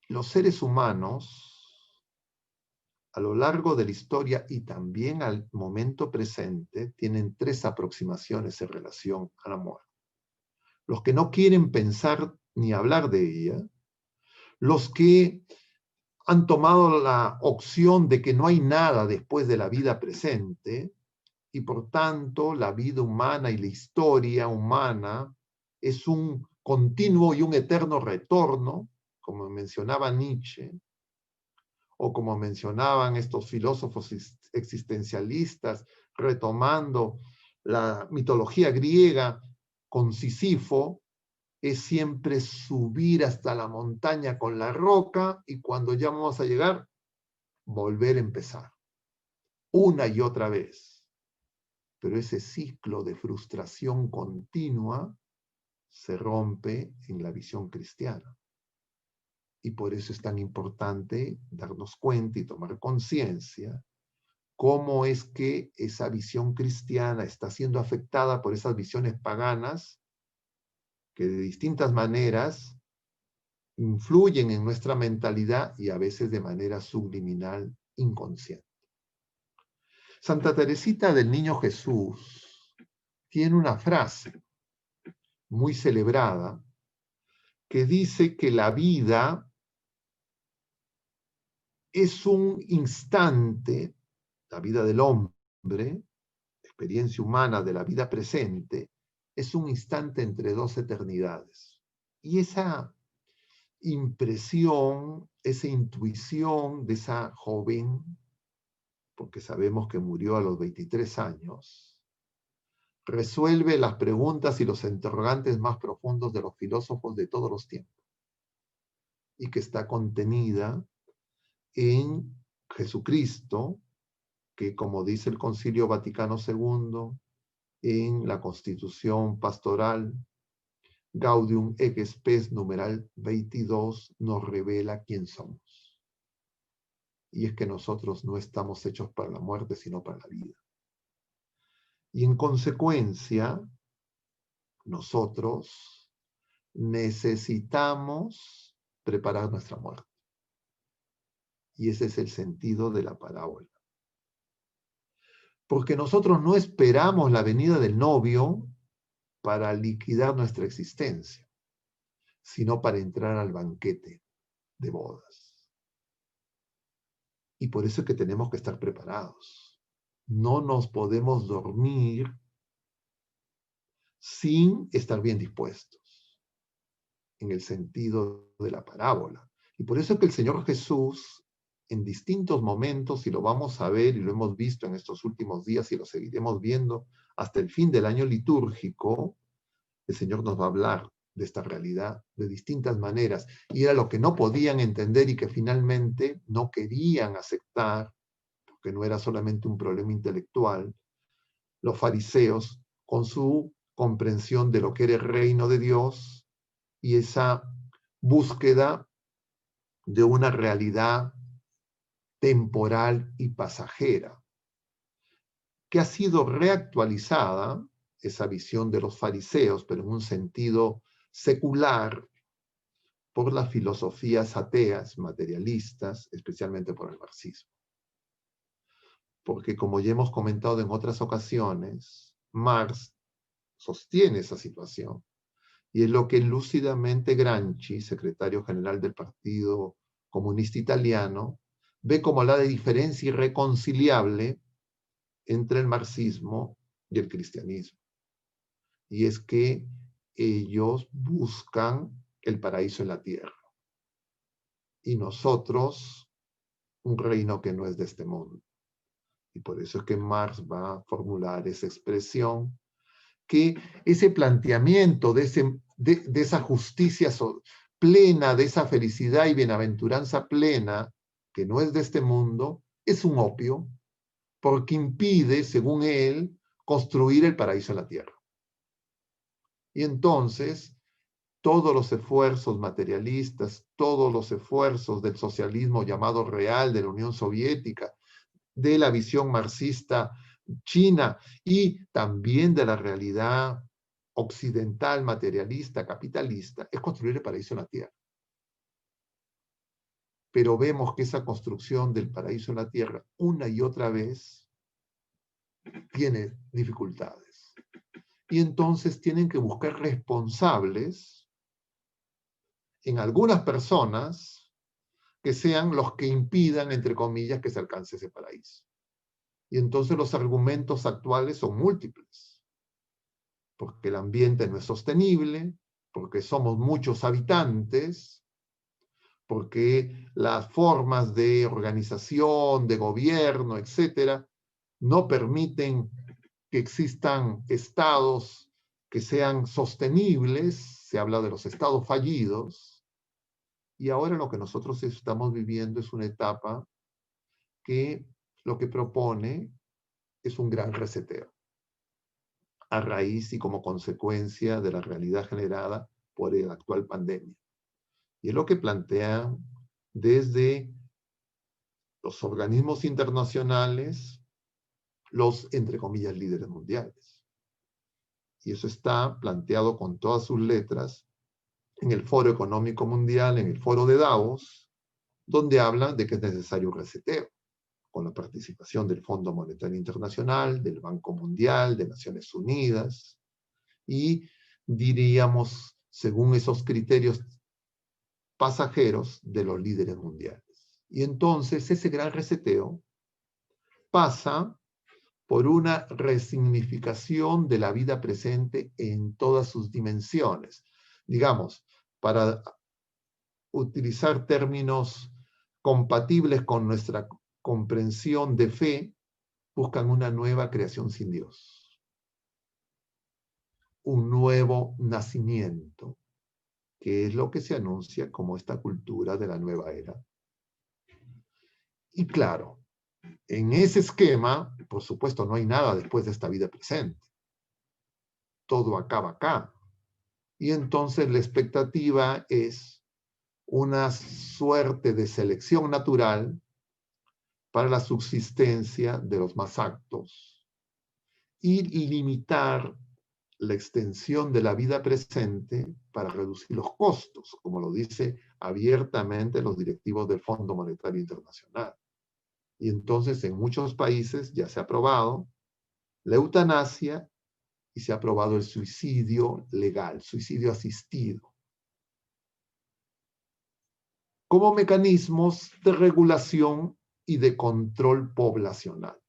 los seres humanos, a lo largo de la historia y también al momento presente, tienen tres aproximaciones en relación a la muerte. Los que no quieren pensar ni hablar de ella, los que han tomado la opción de que no hay nada después de la vida presente y por tanto la vida humana y la historia humana es un continuo y un eterno retorno, como mencionaba Nietzsche, o como mencionaban estos filósofos existencialistas, retomando la mitología griega con Sísifo, es siempre subir hasta la montaña con la roca y cuando ya vamos a llegar, volver a empezar, una y otra vez. Pero ese ciclo de frustración continua se rompe en la visión cristiana. Y por eso es tan importante darnos cuenta y tomar conciencia cómo es que esa visión cristiana está siendo afectada por esas visiones paganas que de distintas maneras influyen en nuestra mentalidad y a veces de manera subliminal, inconsciente. Santa Teresita del Niño Jesús tiene una frase muy celebrada que dice que la vida es un instante, la vida del hombre, experiencia humana de la vida presente, es un instante entre dos eternidades. Y esa impresión, esa intuición de esa joven, porque sabemos que murió a los 23 años, resuelve las preguntas y los interrogantes más profundos de los filósofos de todos los tiempos y que está contenida en Jesucristo, que como dice el Concilio Vaticano II, en la Constitución Pastoral, Gaudium et Spes numeral 22, nos revela quién somos. Y es que nosotros no estamos hechos para la muerte, sino para la vida. Y en consecuencia, nosotros necesitamos preparar nuestra muerte. Y ese es el sentido de la parábola. Porque nosotros no esperamos la venida del novio para liquidar nuestra existencia, sino para entrar al banquete de bodas. Y por eso es que tenemos que estar preparados. No nos podemos dormir sin estar bien dispuestos, en el sentido de la parábola. Y por eso es que el Señor Jesús, en distintos momentos, y lo vamos a ver y lo hemos visto en estos últimos días y lo seguiremos viendo hasta el fin del año litúrgico, el Señor nos va a hablar de esta realidad de distintas maneras. Y era lo que no podían entender y que finalmente no querían aceptar, porque no era solamente un problema intelectual, los fariseos con su comprensión de lo que era el reino de Dios y esa búsqueda de una realidad temporal y pasajera, que ha sido reactualizada, esa visión de los fariseos, pero en un sentido secular, por las filosofías ateas, materialistas, especialmente por el marxismo. Porque como ya hemos comentado en otras ocasiones, Marx sostiene esa situación. Y es lo que lúcidamente Gramsci, secretario general del Partido Comunista Italiano, ve como la diferencia irreconciliable entre el marxismo y el cristianismo. Y es que ellos buscan el paraíso en la tierra. Y nosotros, un reino que no es de este mundo. Y por eso es que Marx va a formular esa expresión, que ese planteamiento de esa justicia plena, de esa felicidad y bienaventuranza plena, que no es de este mundo, es un opio, porque impide, según él, construir el paraíso en la tierra. Y entonces, todos los esfuerzos materialistas, todos los esfuerzos del socialismo llamado real de la Unión Soviética, de la visión marxista china y también de la realidad occidental, materialista, capitalista, es construir el paraíso en la tierra. pero vemos que esa construcción del paraíso en la tierra una y otra vez tiene dificultades. Y entonces tienen que buscar responsables en algunas personas que sean los que impidan, entre comillas, que se alcance ese paraíso. Y entonces los argumentos actuales son múltiples, porque el ambiente no es sostenible, porque somos muchos habitantes, porque las formas de organización, de gobierno, etcétera, no permiten que existan estados que sean sostenibles. Se habla de los estados fallidos, y ahora lo que nosotros estamos viviendo es una etapa que lo que propone es un gran reseteo, a raíz y como consecuencia de la realidad generada por la actual pandemia. Y es lo que plantean desde los organismos internacionales, los, entre comillas, líderes mundiales. Y eso está planteado con todas sus letras en el Foro Económico Mundial, en el Foro de Davos, donde hablan de que es necesario un reseteo, con la participación del Fondo Monetario Internacional, del Banco Mundial, de Naciones Unidas, y diríamos, según esos criterios pasajeros, de los líderes mundiales. Y entonces ese gran reseteo pasa por una resignificación de la vida presente en todas sus dimensiones. Digamos, para utilizar términos compatibles con nuestra comprensión de fe, buscan una nueva creación sin Dios, un nuevo nacimiento, que es lo que se anuncia como esta cultura de la nueva era. Y claro, en ese esquema, por supuesto, no hay nada después de esta vida presente. Todo acaba acá. Y entonces la expectativa es una suerte de selección natural para la subsistencia de los más aptos y limitar la extensión de la vida presente para reducir los costos, como lo dice abiertamente los directivos del Fondo Monetario Internacional. Y entonces en muchos países ya se ha aprobado la eutanasia y se ha aprobado el suicidio legal, suicidio asistido, como mecanismos de regulación y de control poblacional.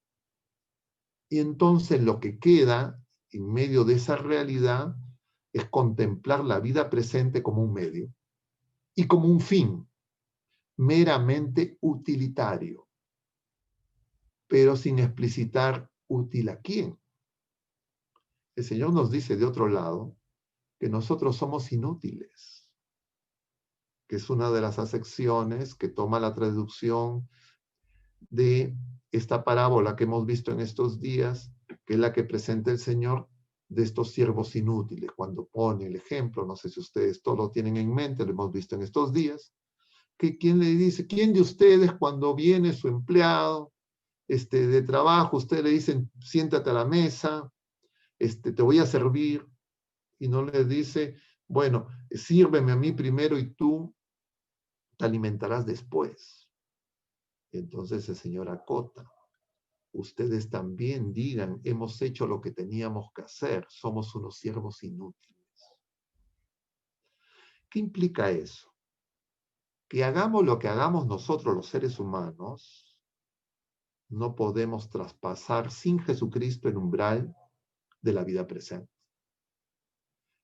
Y entonces lo que queda en medio de esa realidad es contemplar la vida presente como un medio y como un fin meramente utilitario, pero sin explicitar útil a quién. El Señor nos dice de otro lado que nosotros somos inútiles, que es una de las acepciones que toma la traducción de esta parábola que hemos visto en estos días, que es la que presenta el Señor de estos siervos inútiles, cuando pone el ejemplo, no sé si ustedes todo lo tienen en mente, lo hemos visto en estos días, que quién le dice, ¿quién de ustedes cuando viene su empleado de trabajo, ustedes le dicen, siéntate a la mesa, te voy a servir, y no le dice, bueno, sírveme a mí primero y tú te alimentarás después? Entonces el Señor acota, ustedes también digan, hemos hecho lo que teníamos que hacer, somos unos siervos inútiles. ¿Qué implica eso? Que hagamos lo que hagamos nosotros los seres humanos, no podemos traspasar sin Jesucristo el umbral de la vida presente.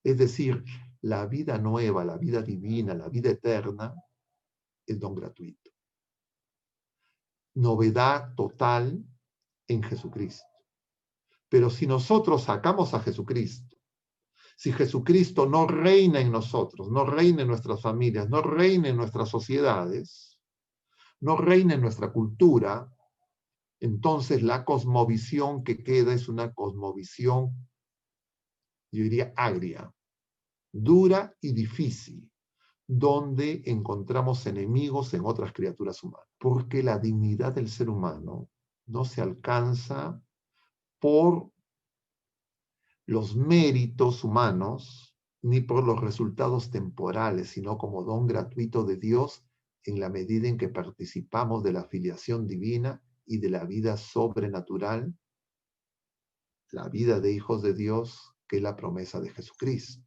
Es decir, la vida nueva, la vida divina, la vida eterna, es don gratuito. Novedad total en Jesucristo. Pero si nosotros sacamos a Jesucristo, si Jesucristo no reina en nosotros, no reina en nuestras familias, no reina en nuestras sociedades, no reina en nuestra cultura, entonces la cosmovisión que queda es una cosmovisión, yo diría, agria, dura y difícil, donde encontramos enemigos en otras criaturas humanas. Porque la dignidad del ser humano no se alcanza por los méritos humanos ni por los resultados temporales, sino como don gratuito de Dios en la medida en que participamos de la filiación divina y de la vida sobrenatural, la vida de hijos de Dios, que es la promesa de Jesucristo.